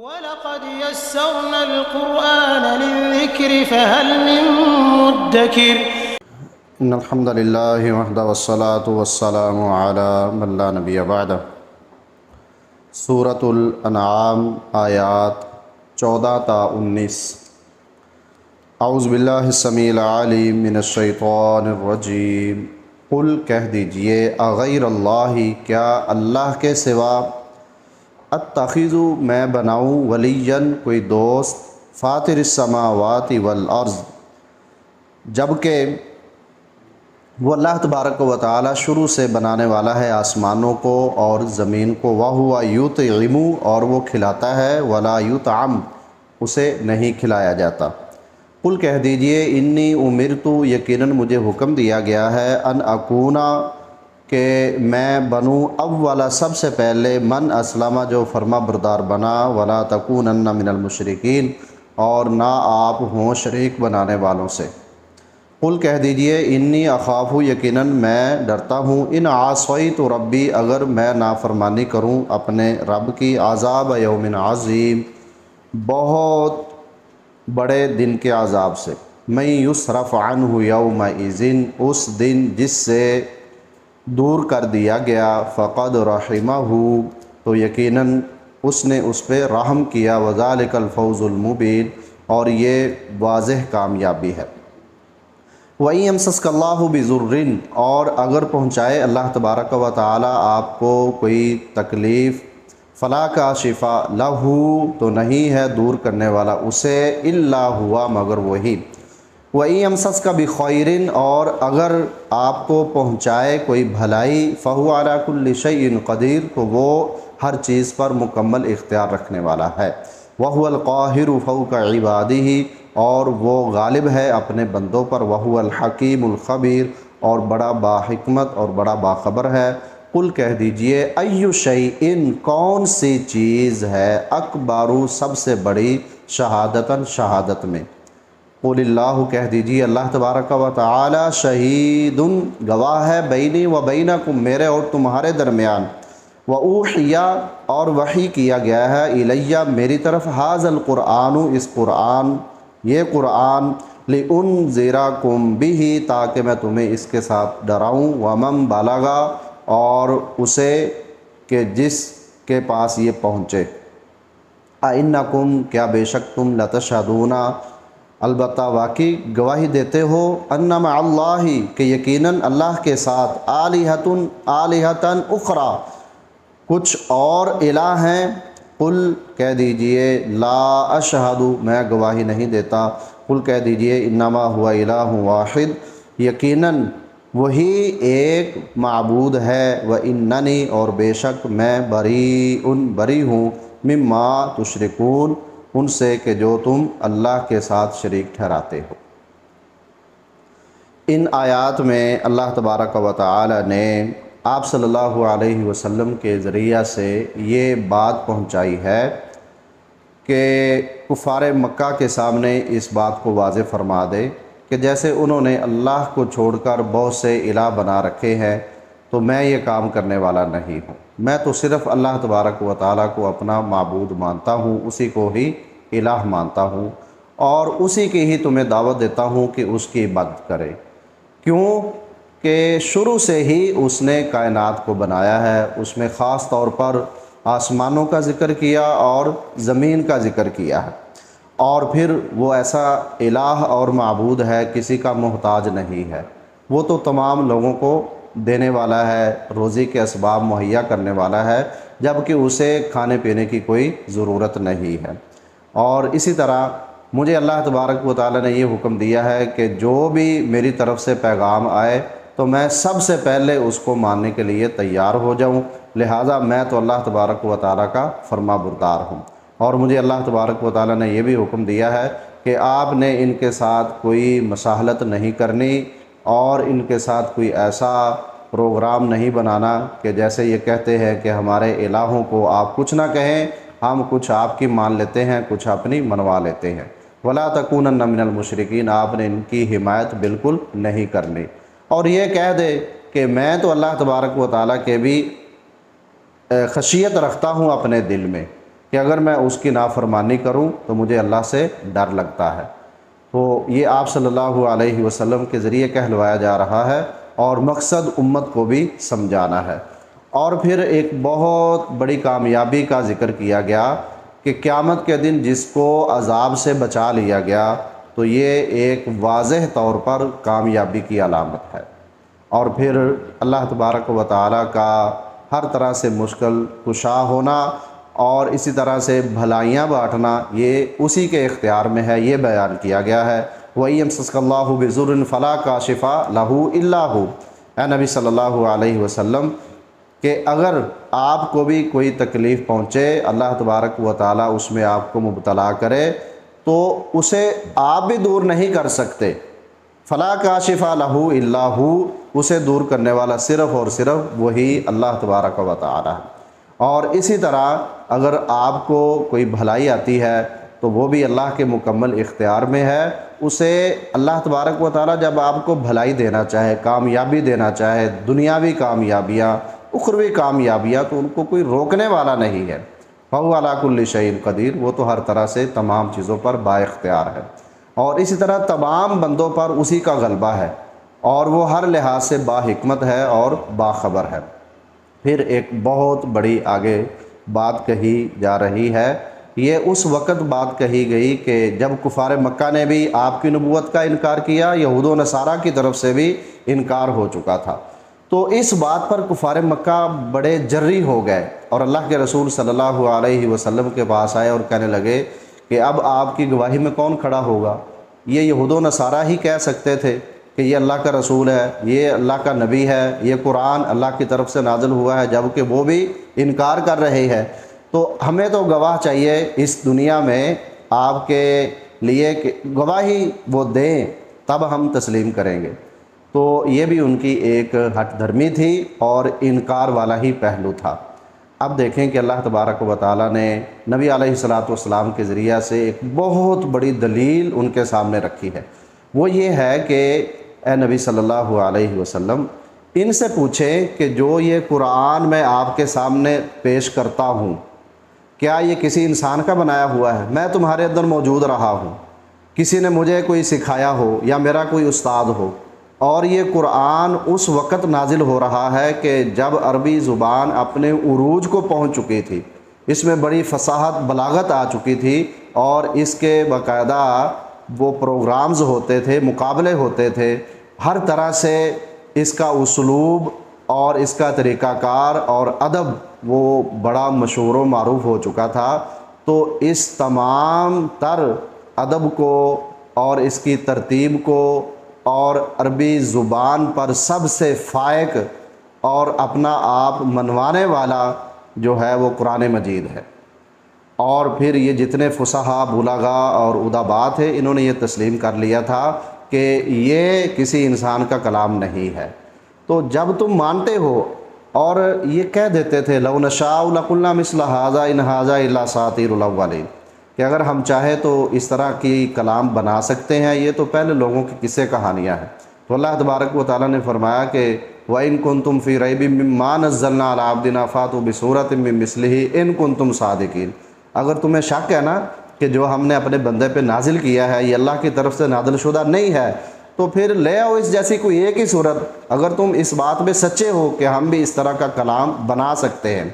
وَلَقَدْ يَسَّرْنَا الْقُرْآنَ لِلذِّكْرِ فَهَلْ مِن مُّدَّكِرٍ ان الحمد للہ وحدہ والصلاة والسلام علی من لا نبی بعدہ۔ سورۃ الانعام آیات 14 تا 19۔ اعوذ باللہ السمیع العلیم من الشیطان الرجیم۔ قل کہہ دیجئے اغیر اللہ کیا اللہ کے سوا اتخذ میں بناؤں ولیًا کوئی دوست فاطر السماوات والارض جبکہ وہ اللہ تبارک و تعالی شروع سے بنانے والا ہے آسمانوں کو اور زمین کو، وَهُوَ يُطْعِمُ اور وہ کھلاتا ہے، وَلَا يُطْعَمُ اسے نہیں کھلایا جاتا۔ قل کہہ دیجئے انی امرت یقیناً مجھے حکم دیا گیا ہے ان اکونا کہ میں بنوں اولا سب سے پہلے من اسلم جو فرما بردار بنا، وَلَا تَكُونَنَّ مِنَ الْمُشْرِكِينَ اور نہ آپ ہوں شریک بنانے والوں سے۔ قل کہہ دیجئے انی اخاف یقیناً میں ڈرتا ہوں ان عصیت ربی اگر میں نافرمانی کروں اپنے رب کی، عذاب یوم عظیم بہت بڑے دن کے عذاب سے، من یصرف عنہ یومئذ اس دن جس سے دور کر دیا گیا، فقد رحمہ تو یقیناً اس نے اس پہ رحم کیا، وذالک الفوز المبین اور یہ واضح کامیابی ہے۔ وَإِن يَمْسَسْكَ اللَّهُ بِضُرٍّ اور اگر پہنچائے اللہ تبارک و تعالی آپ کو کوئی تکلیف، فَلَا كَاشِفَ لَهُ تو نہیں ہے دور کرنے والا اسے، إِلَّا هُوَ مگر وہی۔ وَإِن يَمْسَسْكَ بِخَيْرٍ اور اگر آپ کو پہنچائے کوئی بھلائی، فَهُوَ عَلَى كُلِّ شَيْءٍ قدیر تو وہ ہر چیز پر مکمل اختیار رکھنے والا ہے۔ وَهُوَ الْقَاهِرُ فَوْقَ عِبَادِهِ اور وہ غالب ہے اپنے بندوں پر، وَهُوَ الْحَكِيمُ الْخَبِيرُ اور بڑا باحکمت اور بڑا باخبر ہے۔ قل کہہ دیجئے أَيُّ شَيْءٍ کون سی چیز ہے، اکبر سب سے بڑی، شہادتاً شہادت میں۔ قل اللہ کہہ دیجئے اللہ تبارک و تعالی شہید گواہ ہے، بینی و بینکم میرے اور تمہارے درمیان، وَأُوحِیَ اور وحی کیا گیا ہے، الیہ میری طرف، ھذا القرآن اس قرآن، یہ قرآن، لِأُنذِرَکُم بِہ تاکہ میں تمہیں اس کے ساتھ ڈراؤں، وَمَن بَلَغَ اور اسے کہ جس کے پاس یہ پہنچے، أَإِنَّکُم کیا بے شک تم لَتَشْہَدُونَ البتہ واقعی گواہی دیتے ہو، أَنَّ مَعَ اللّٰہِ کہ یقیناً اللہ کے ساتھ، آلِہَةً اُخْرَىٰ کچھ اور الہ ہیں۔ قل کہہ دیجئے لا اشہد میں گواہی نہیں دیتا، قل کہہ دیجئے انما ہوا الہ واحد یقیناً وہی ایک معبود ہے، واننی اور بے شک میں بری ہوں، مما تشرکون ان سے کہ جو تم اللہ کے ساتھ شریک ٹھہراتے ہو۔ ان آیات میں اللہ تبارک و تعالی نے آپ صلی اللہ علیہ وسلم کے ذریعہ سے یہ بات پہنچائی ہے کہ کفار مکہ کے سامنے اس بات کو واضح فرما دے کہ جیسے انہوں نے اللہ کو چھوڑ کر بہت سے الہ بنا رکھے ہیں تو میں یہ کام کرنے والا نہیں ہوں، میں تو صرف اللہ تبارک و تعالیٰ کو اپنا معبود مانتا ہوں، اسی کو ہی الہ مانتا ہوں اور اسی کی ہی تمہیں دعوت دیتا ہوں کہ اس کی عبادت کرے۔ کیوں کہ شروع سے ہی اس نے کائنات کو بنایا ہے، اس میں خاص طور پر آسمانوں کا ذکر کیا اور زمین کا ذکر کیا ہے، اور پھر وہ ایسا الہ اور معبود ہے کسی کا محتاج نہیں ہے، وہ تو تمام لوگوں کو دینے والا ہے، روزی کے اسباب مہیا کرنے والا ہے، جبکہ اسے کھانے پینے کی کوئی ضرورت نہیں ہے۔ اور اسی طرح مجھے اللہ تبارک و تعالی نے یہ حکم دیا ہے کہ جو بھی میری طرف سے پیغام آئے تو میں سب سے پہلے اس کو ماننے کے لیے تیار ہو جاؤں، لہٰذا میں تو اللہ تبارک و تعالیٰ کا فرما بردار ہوں۔ اور مجھے اللہ تبارک و تعالیٰ نے یہ بھی حکم دیا ہے کہ آپ نے ان کے ساتھ کوئی مساہلت نہیں کرنی اور ان کے ساتھ کوئی ایسا پروگرام نہیں بنانا کہ جیسے یہ کہتے ہیں کہ ہمارے الہوں کو آپ کچھ نہ کہیں، ہم کچھ آپ کی مان لیتے ہیں، کچھ اپنی منوا لیتے ہیں۔ وَلَا تَكُونَنَّ مِنَ الْمُشْرِكِينَ آپ نے ان کی حمایت بالکل نہیں کرنی، اور یہ کہہ دے کہ میں تو اللہ تبارک و تعالیٰ کے بھی خشیت رکھتا ہوں اپنے دل میں، کہ اگر میں اس کی نافرمانی کروں تو مجھے اللہ سے ڈر لگتا ہے۔ تو یہ آپ صلی اللہ علیہ وسلم کے ذریعے کہلوایا جا رہا ہے اور مقصد امت کو بھی سمجھانا ہے۔ اور پھر ایک بہت بڑی کامیابی کا ذکر کیا گیا کہ قیامت کے دن جس کو عذاب سے بچا لیا گیا تو یہ ایک واضح طور پر کامیابی کی علامت ہے۔ اور پھر اللہ تبارک و تعالیٰ کا ہر طرح سے مشکل کشا ہونا اور اسی طرح سے بھلائیاں بانٹنا یہ اسی کے اختیار میں ہے، یہ بیان کیا گیا ہے۔ وَإِن يَمْسَسْكَ اللَّهُ بِضُرٍّ فَلَا كَاشِفَ لَهُ إِلَّا هُوَ، اے نبی صلی اللہ علیہ وسلم کہ اگر آپ کو بھی کوئی تکلیف پہنچے، اللہ تبارک و تعالیٰ اس میں آپ کو مبتلا کرے تو اسے آپ بھی دور نہیں کر سکتے۔ فَلَا كَاشِفَ لَهُ إِلَّا هُوَ، اسے دور کرنے والا صرف اور صرف وہی اللہ تبارک و تعالیٰ ہے۔ اور اسی طرح اگر آپ کو کوئی بھلائی آتی ہے تو وہ بھی اللہ کے مکمل اختیار میں ہے۔ اسے اللہ تبارک و تعالیٰ جب آپ کو بھلائی دینا چاہے، کامیابی دینا چاہے، دنیاوی کامیابیاں، اخروی کامیابیاں، تو ان کو کوئی روکنے والا نہیں ہے۔ فَهُوَ عَلَىٰ كُلِّ شَيْءٍ قَدِيرٌ، وہ تو ہر طرح سے تمام چیزوں پر با اختیار ہے۔ اور اسی طرح تمام بندوں پر اسی کا غلبہ ہے اور وہ ہر لحاظ سے با حکمت ہے اور باخبر ہے۔ پھر ایک بہت بڑی آگے بات کہی جا رہی ہے، یہ اس وقت بات کہی گئی کہ جب کفار مکہ نے بھی آپ کی نبوت کا انکار کیا، یہود و نصارہ کی طرف سے بھی انکار ہو چکا تھا۔ تو اس بات پر کفار مکہ بڑے جری ہو گئے اور اللہ کے رسول صلی اللہ علیہ وسلم کے پاس آئے اور کہنے لگے کہ اب آپ کی گواہی میں کون کھڑا ہوگا؟ یہ یہود و نصارہ ہی کہہ سکتے تھے کہ یہ اللہ کا رسول ہے، یہ اللہ کا نبی ہے، یہ قرآن اللہ کی طرف سے نازل ہوا ہے، جبکہ وہ بھی انکار کر رہے ہیں۔ تو ہمیں تو گواہ چاہیے اس دنیا میں آپ کے لیے کہ گواہی وہ دیں، تب ہم تسلیم کریں گے۔ تو یہ بھی ان کی ایک ہٹ دھرمی تھی اور انکار والا ہی پہلو تھا۔ اب دیکھیں کہ اللہ تبارک و تعالیٰ نے نبی علیہ الصلوۃ والسلام کے ذریعہ سے ایک بہت بڑی دلیل ان کے سامنے رکھی ہے۔ وہ یہ ہے کہ اے نبی صلی اللہ علیہ وسلم ان سے پوچھیں کہ جو یہ قرآن میں آپ کے سامنے پیش کرتا ہوں، کیا یہ کسی انسان کا بنایا ہوا ہے؟ میں تمہارے اندر موجود رہا ہوں، کسی نے مجھے کوئی سکھایا ہو یا میرا کوئی استاد ہو، اور یہ قرآن اس وقت نازل ہو رہا ہے کہ جب عربی زبان اپنے عروج کو پہنچ چکی تھی، اس میں بڑی فصاحت بلاغت آ چکی تھی اور اس کے باقاعدہ وہ پروگرامز ہوتے تھے، مقابلے ہوتے تھے، ہر طرح سے اس کا اسلوب اور اس کا طریقہ کار اور ادب وہ بڑا مشہور و معروف ہو چکا تھا۔ تو اس تمام تر ادب کو اور اس کی ترتیب کو اور عربی زبان پر سب سے فائق اور اپنا آپ منوانے والا جو ہے وہ قرآن مجید ہے۔ اور پھر یہ جتنے فصحاء، بلغاء اور ادباء تھے، انہوں نے یہ تسلیم کر لیا تھا کہ یہ کسی انسان کا کلام نہیں ہے۔ تو جب تم مانتے ہو اور یہ کہہ دیتے تھے لَوْ نَشَاءُ لَقُلْنَا مِثْلَ هَذَا إِنْ هَذَا إِلَّا أَسَاطِيرُ الْأَوَّلِينَ، کہ اگر ہم چاہیں تو اس طرح کی کلام بنا سکتے ہیں، یہ تو پہلے لوگوں کی قصے کہانیاں ہیں۔ تو اللہ تبارک و تعالیٰ نے فرمایا کہ وَإِن كُنتُمْ فِي رَيْبٍ مِّمَّا نَزَّلْنَا عَلَىٰ عَبْدِنَا فَأْتُوا بِسُورَةٍ مِّن مِّثْلِهِ إِن كُنتُمْ صَادِقِينَ، اگر تمہیں شک ہے نا کہ جو ہم نے اپنے بندے پہ نازل کیا ہے یہ اللہ کی طرف سے نازل شدہ نہیں ہے، تو پھر لے آؤ اس جیسی کوئی ایک ہی صورت، اگر تم اس بات میں سچے ہو کہ ہم بھی اس طرح کا کلام بنا سکتے ہیں۔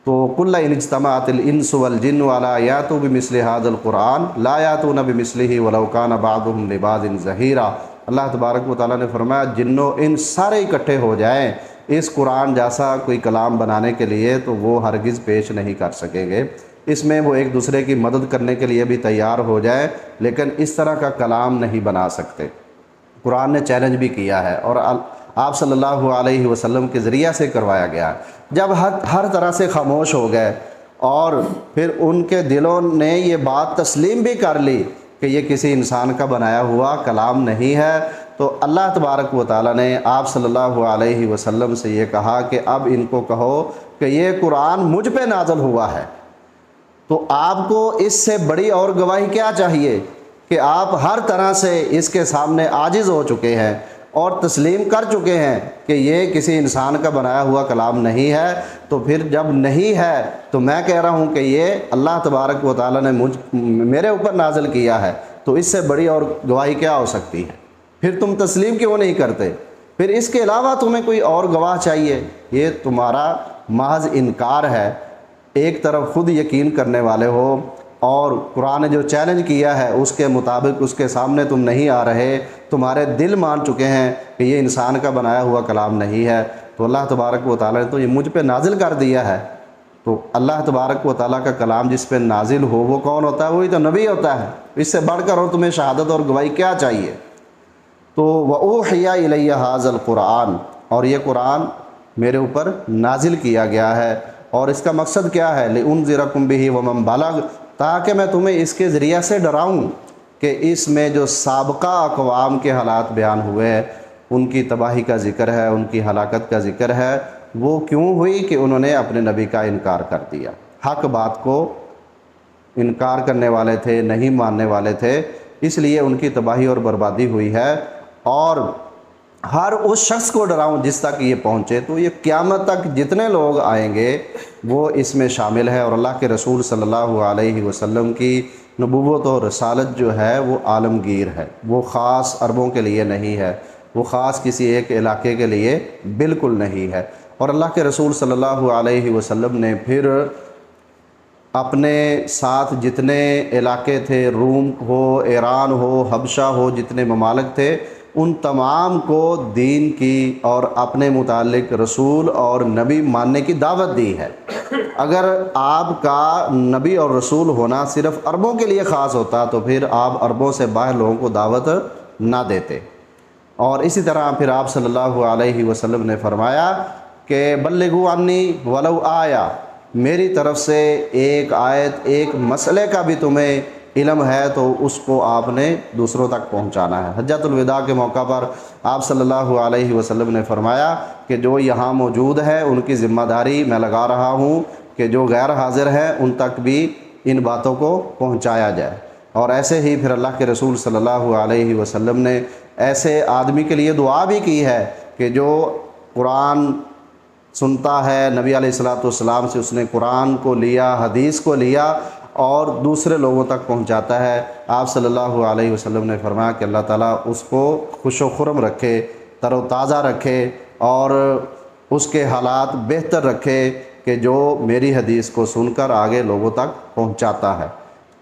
تو قُلْ إِنِ اجْتَمَعَتِ الْإِنسُ وَالْجِنُّ عَلَىٰ أَن يَأْتُوا بِمِثْلِ هَٰذَا الْقُرْآنِ لَا يَأْتُونَ بِمِثْلِهِ وَلَوْ كَانَ بَعْضُهُمْ لِبَعْضٍ ظَهِيرًا، اللہ تبارک و تعالیٰ نے فرمایا جنوں ان سارے اکٹھے ہو جائیں اس قرآن جیسا کوئی کلام بنانے کے لیے تو وہ ہرگز پیش نہیں کر سکیں گے۔ اس میں وہ ایک دوسرے کی مدد کرنے کے لیے بھی تیار ہو جائیں لیکن اس طرح کا کلام نہیں بنا سکتے۔ قرآن نے چیلنج بھی کیا ہے اور آپ صلی اللہ علیہ وسلم کے ذریعہ سے کروایا گیا۔ جب ہر طرح سے خاموش ہو گئے اور پھر ان کے دلوں نے یہ بات تسلیم بھی کر لی کہ یہ کسی انسان کا بنایا ہوا کلام نہیں ہے، تو اللہ تبارک و تعالیٰ نے آپ صلی اللہ علیہ وسلم سے یہ کہا کہ اب ان کو کہو کہ یہ قرآن مجھ پہ نازل ہوا ہے۔ تو آپ کو اس سے بڑی اور گواہی کیا چاہیے کہ آپ ہر طرح سے اس کے سامنے عاجز ہو چکے ہیں، اور تسلیم کر چکے ہیں کہ یہ کسی انسان کا بنایا ہوا کلام نہیں ہے، تو پھر جب نہیں ہے تو میں کہہ رہا ہوں کہ یہ اللہ تبارک و تعالیٰ نے میرے اوپر نازل کیا ہے، تو اس سے بڑی اور گواہی کیا ہو سکتی ہے؟ پھر تم تسلیم کیوں نہیں کرتے؟ پھر اس کے علاوہ تمہیں کوئی اور گواہ چاہیے؟ یہ تمہارا محض انکار ہے۔ ایک طرف خود یقین کرنے والے ہو اور قرآن نے جو چیلنج کیا ہے اس کے مطابق اس کے سامنے تم نہیں آ رہے، تمہارے دل مان چکے ہیں کہ یہ انسان کا بنایا ہوا کلام نہیں ہے، تو اللہ تبارک و تعالیٰ نے تو یہ مجھ پہ نازل کر دیا ہے۔ تو اللہ تبارک و تعالیٰ کا کلام جس پہ نازل ہو وہ کون ہوتا ہے؟ وہی تو نبی ہوتا ہے۔ اس سے بڑھ کر اور تمہیں شہادت اور گواہی کیا چاہیے؟ تو وَأُوحِيَ إِلَيَّ هَذَا الْقُرْآنُ، اور یہ قرآن میرے اوپر نازل کیا گیا ہے، اور اس کا مقصد کیا ہے؟ لِأُنذِرَكُم بِهِ وَمَن بَلَغَ، تاکہ میں تمہیں اس کے ذریعہ سے ڈراؤں کہ اس میں جو سابقہ اقوام کے حالات بیان ہوئے ہیں، ان کی تباہی کا ذکر ہے، ان کی ہلاکت کا ذکر ہے، وہ کیوں ہوئی کہ انہوں نے اپنے نبی کا انکار کر دیا، حق بات کو انکار کرنے والے تھے، نہیں ماننے والے تھے، اس لیے ان کی تباہی اور بربادی ہوئی ہے۔ اور ہر اس شخص کو ڈراؤں جس تک یہ پہنچے، تو یہ قیامت تک جتنے لوگ آئیں گے وہ اس میں شامل ہے، اور اللہ کے رسول صلی اللہ علیہ وسلم کی نبوت اور رسالت جو ہے وہ عالمگیر ہے، وہ خاص عربوں کے لیے نہیں ہے، وہ خاص کسی ایک علاقے کے لیے بالکل نہیں ہے۔ اور اللہ کے رسول صلی اللہ علیہ وسلم نے پھر اپنے ساتھ جتنے علاقے تھے، روم ہو، ایران ہو، حبشہ ہو، جتنے ممالک تھے، ان تمام کو دین کی اور اپنے متعلق رسول اور نبی ماننے کی دعوت دی ہے۔ اگر آپ کا نبی اور رسول ہونا صرف عربوں کے لیے خاص ہوتا تو پھر آپ عربوں سے باہر لوگوں کو دعوت نہ دیتے۔ اور اسی طرح پھر آپ صلی اللہ علیہ وسلم نے فرمایا کہ بلغوا عنی ولو آیا، میری طرف سے ایک آیت، ایک مسئلے کا بھی تمہیں علم ہے تو اس کو آپ نے دوسروں تک پہنچانا ہے۔ حجۃ الوداع کے موقع پر آپ صلی اللہ علیہ وسلم نے فرمایا کہ جو یہاں موجود ہے ان کی ذمہ داری میں لگا رہا ہوں کہ جو غیر حاضر ہیں ان تک بھی ان باتوں کو پہنچایا جائے۔ اور ایسے ہی پھر اللہ کے رسول صلی اللہ علیہ وسلم نے ایسے آدمی کے لیے دعا بھی کی ہے کہ جو قرآن سنتا ہے، نبی علیہ الصلوۃ والسلام سے اس نے قرآن کو لیا، حدیث کو لیا اور دوسرے لوگوں تک پہنچاتا ہے۔ آپ صلی اللہ علیہ وسلم نے فرمایا کہ اللہ تعالیٰ اس کو خوش و خرم رکھے، تر و تازہ رکھے، اور اس کے حالات بہتر رکھے کہ جو میری حدیث کو سن کر آگے لوگوں تک پہنچاتا ہے۔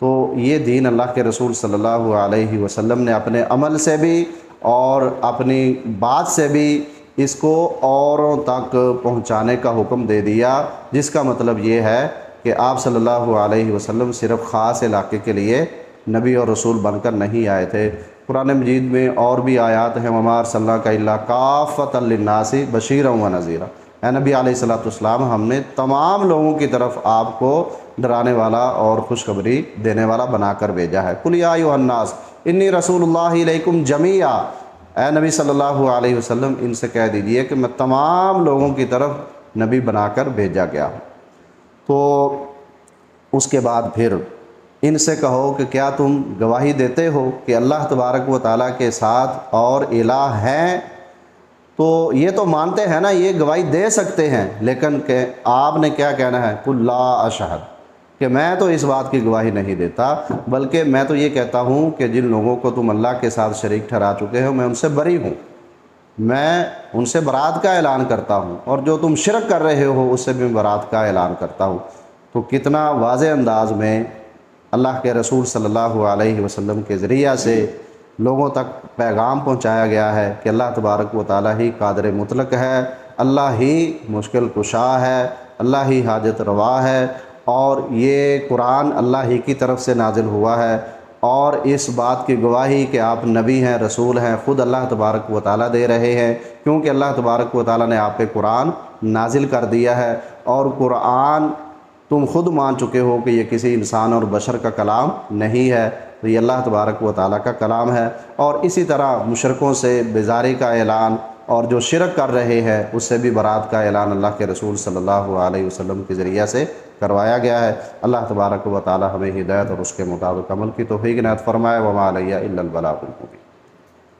تو یہ دین اللہ کے رسول صلی اللہ علیہ وسلم نے اپنے عمل سے بھی اور اپنی بات سے بھی اس کو اوروں تک پہنچانے کا حکم دے دیا، جس کا مطلب یہ ہے کہ آپ صلی اللہ علیہ وسلم صرف خاص علاقے کے لیے نبی اور رسول بن کر نہیں آئے تھے۔ قرآن مجید میں اور بھی آیات ہیں، وَمَا أَرْسَلْنَاكَ إِلَّا كَافَّةً لِلنَّاسِ بَشِيرًا وَنَذِيرًا، اے نبی علیہ الصلوۃ والسلام، ہم نے تمام لوگوں کی طرف آپ کو ڈرانے والا اور خوشخبری دینے والا بنا کر بھیجا ہے۔ قُلْ يَا أَيُّهَا النَّاسُ إِنِّي رَسُولُ اللَّهِ إِلَيْكُمْ جَمِيعًا، اے نبی صلی اللہ علیہ وسلم ان سے کہہ دیجئے کہ میں تمام لوگوں کی طرف نبی بنا کر بھیجا گیا ہوں۔ تو اس کے بعد پھر ان سے کہو کہ کیا تم گواہی دیتے ہو کہ اللہ تبارک و تعالیٰ کے ساتھ اور الہ ہیں؟ تو یہ تو مانتے ہیں نا، یہ گواہی دے سکتے ہیں، لیکن کہ آپ نے کیا کہنا ہے؟ قُلْ لَا أَشْهَدُ، کہ میں تو اس بات کی گواہی نہیں دیتا، بلکہ میں تو یہ کہتا ہوں کہ جن لوگوں کو تم اللہ کے ساتھ شریک ٹھہرا چکے ہو میں ان سے بری ہوں، میں ان سے برات کا اعلان کرتا ہوں، اور جو تم شرک کر رہے ہو اس سے بھی برات کا اعلان کرتا ہوں۔ تو کتنا واضح انداز میں اللہ کے رسول صلی اللہ علیہ وسلم کے ذریعہ سے لوگوں تک پیغام پہنچایا گیا ہے کہ اللہ تبارک و تعالیٰ ہی قادر مطلق ہے، اللہ ہی مشکل کشا ہے، اللہ ہی حاجت روا ہے، اور یہ قرآن اللہ ہی کی طرف سے نازل ہوا ہے، اور اس بات کی گواہی کہ آپ نبی ہیں، رسول ہیں، خود اللہ تبارک و تعالیٰ دے رہے ہیں، کیونکہ اللہ تبارک و تعالیٰ نے آپ پہ قرآن نازل کر دیا ہے، اور قرآن تم خود مان چکے ہو کہ یہ کسی انسان اور بشر کا کلام نہیں ہے، تو یہ اللہ تبارک و تعالیٰ کا کلام ہے۔ اور اسی طرح مشرکوں سے بیزاری کا اعلان، اور جو شرک کر رہے ہیں اس سے بھی برات کا اعلان اللہ کے رسول صلی اللہ علیہ وسلم کے ذریعہ سے کروایا گیا ہے۔ اللہ تبارک و تعالیٰ ہمیں ہدایت اور اس کے مطابق عمل کی توفیق عنایت فرمائے۔ وما علیہ الا البلاغ المبین۔